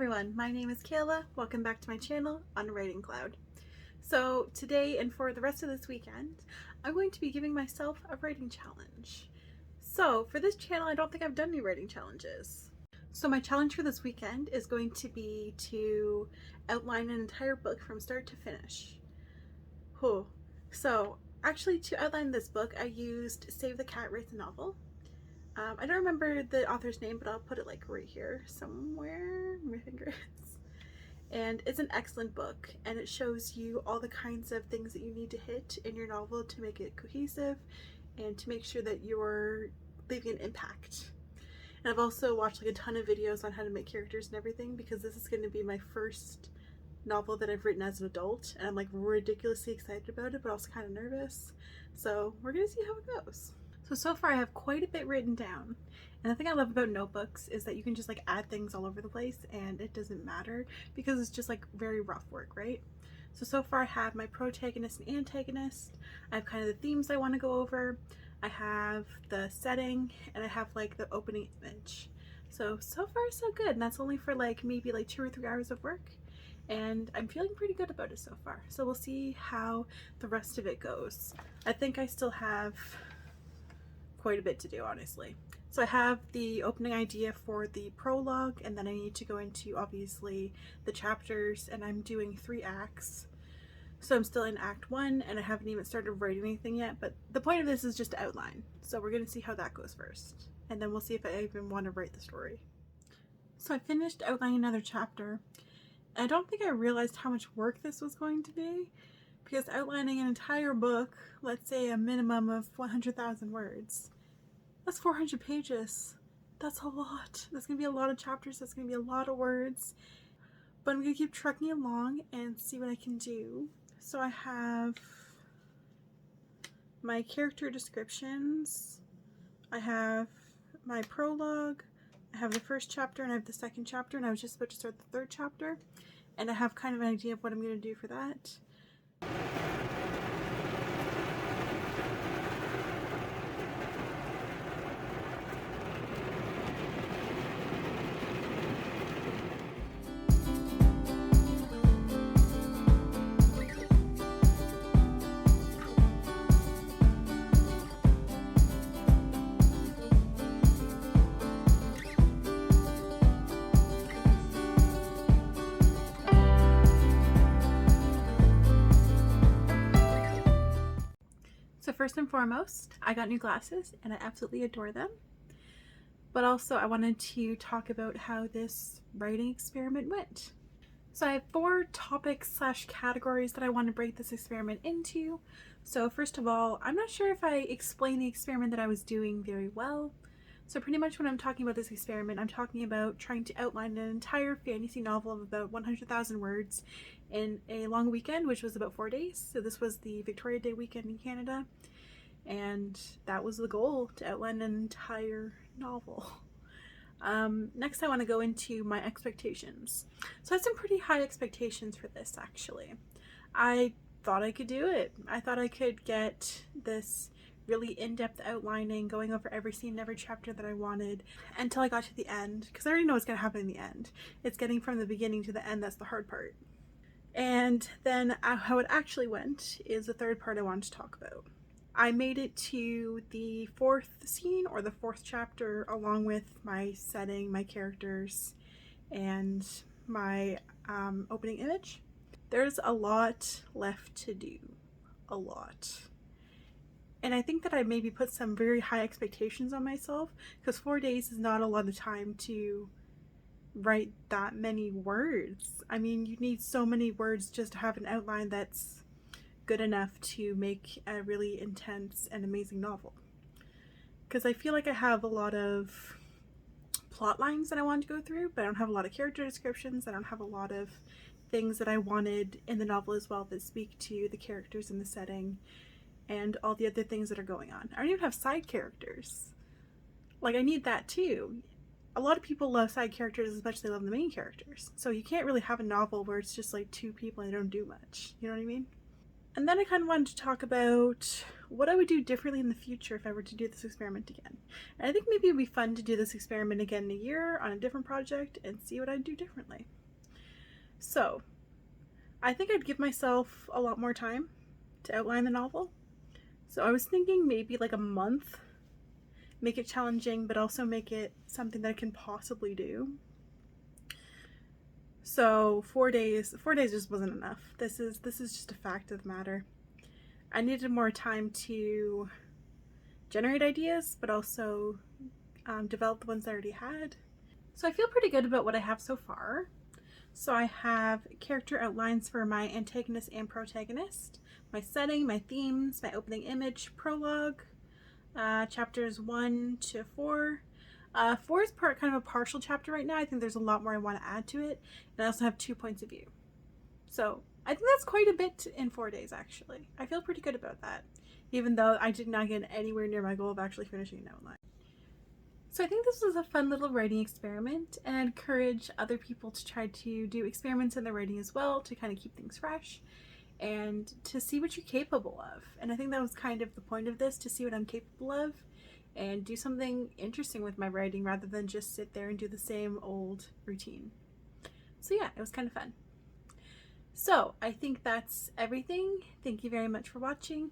everyone, my name is Kayla. Welcome back to my channel on Writing Cloud. So today and for the rest of this weekend, I'm going to be giving myself a writing challenge. So for this channel, I don't think I've done any writing challenges. So my challenge for this weekend is going to be to outline an entire book from start to finish. So actually to outline this book, I used Save the Cat Writes a Novel. I don't remember the author's name, but I'll put it like right here somewhere, my fingers. And it's an excellent book, and it shows you all the kinds of things that you need to hit in your novel to make it cohesive and to make sure that you're leaving an impact. And I've also watched like a ton of videos on how to make characters and everything, because this is going to be my first novel that I've written as an adult, and I'm like ridiculously excited about it, but also kind of nervous. So we're gonna see how it goes. So far I have quite a bit written down, and the thing I love about notebooks is that you can just like add things all over the place and it doesn't matter because it's just like very rough work, right? So far I have my protagonist and antagonist, I have kind of the themes I want to go over, I have the setting, and I have like the opening image. So far so good, and that's only for like maybe like 2 or 3 hours of work, and I'm feeling pretty good about it so far. So we'll see how the rest of it goes. I think I still have quite a bit to do, honestly. So I have the opening idea for the prologue, and then I need to go into obviously the chapters, and I'm doing 3 acts. So I'm still in Act 1 and I haven't even started writing anything yet, but the point of this is just to outline. So we're going to see how that goes first, and then we'll see if I even want to write the story. So I finished outlining another chapter. I don't think I realized how much work this was going to be, because outlining an entire book, let's say a minimum of 100,000 words, that's 400 pages. That's a lot. That's going to be a lot of chapters. That's going to be a lot of words. But I'm going to keep trucking along and see what I can do. So I have my character descriptions. I have my prologue. I have the first chapter and I have the second chapter, and I was just about to start the third chapter. And I have kind of an idea of what I'm going to do for that. So first and foremost, I got new glasses and I absolutely adore them. But also I wanted to talk about how this writing experiment went. So I have 4 topics / categories that I want to break this experiment into. So first of all, I'm not sure if I explained the experiment that I was doing very well. So pretty much when I'm talking about this experiment, I'm talking about trying to outline an entire fantasy novel of about 100,000 words in a long weekend, which was about 4 days. So this was the Victoria Day weekend in Canada, and that was the goal, to outline an entire novel. Next I want to go into my expectations. So I had some pretty high expectations for this, actually. I thought I could do it. I thought I could get this really in-depth outlining, going over every scene, every chapter that I wanted, until I got to the end, because I already know what's going to happen in the end. It's getting from the beginning to the end that's the hard part. And then how it actually went is the third part I wanted to talk about. I made it to the 4th scene, or the 4th chapter, along with my setting, my characters, and my opening image. There's a lot left to do. A lot. And I think that I maybe put some very high expectations on myself, because 4 days is not a lot of time to write that many words. I mean, you need so many words just to have an outline that's good enough to make a really intense and amazing novel. Because I feel like I have a lot of plot lines that I want to go through, but I don't have a lot of character descriptions. I don't have a lot of things that I wanted in the novel as well that speak to the characters and the setting and all the other things that are going on. I don't even have side characters. Like, I need that too. A lot of people love side characters as much as they love the main characters. So you can't really have a novel where it's just like 2 people and they don't do much. You know what I mean? And then I kind of wanted to talk about what I would do differently in the future if I were to do this experiment again. And I think maybe it would be fun to do this experiment again in a year on a different project and see what I'd do differently. So I think I'd give myself a lot more time to outline the novel. So I was thinking maybe like a month, make it challenging, but also make it something that I can possibly do. So 4 days just wasn't enough. This is just a fact of the matter. I needed more time to generate ideas, but also develop the ones I already had. So I feel pretty good about what I have so far. So I have character outlines for my antagonist and protagonist, my setting, my themes, my opening image, prologue, chapters 1 to 4. 4 is kind of a partial chapter right now. I think there's a lot more I want to add to it. And I also have 2 points of view. So I think that's quite a bit in 4 days, actually. I feel pretty good about that, even though I did not get anywhere near my goal of actually finishing an outline. So I think this was a fun little writing experiment, and I encourage other people to try to do experiments in their writing as well to kind of keep things fresh and to see what you're capable of. And I think that was kind of the point of this, to see what I'm capable of and do something interesting with my writing rather than just sit there and do the same old routine. So yeah, it was kind of fun. So I think that's everything. Thank you very much for watching.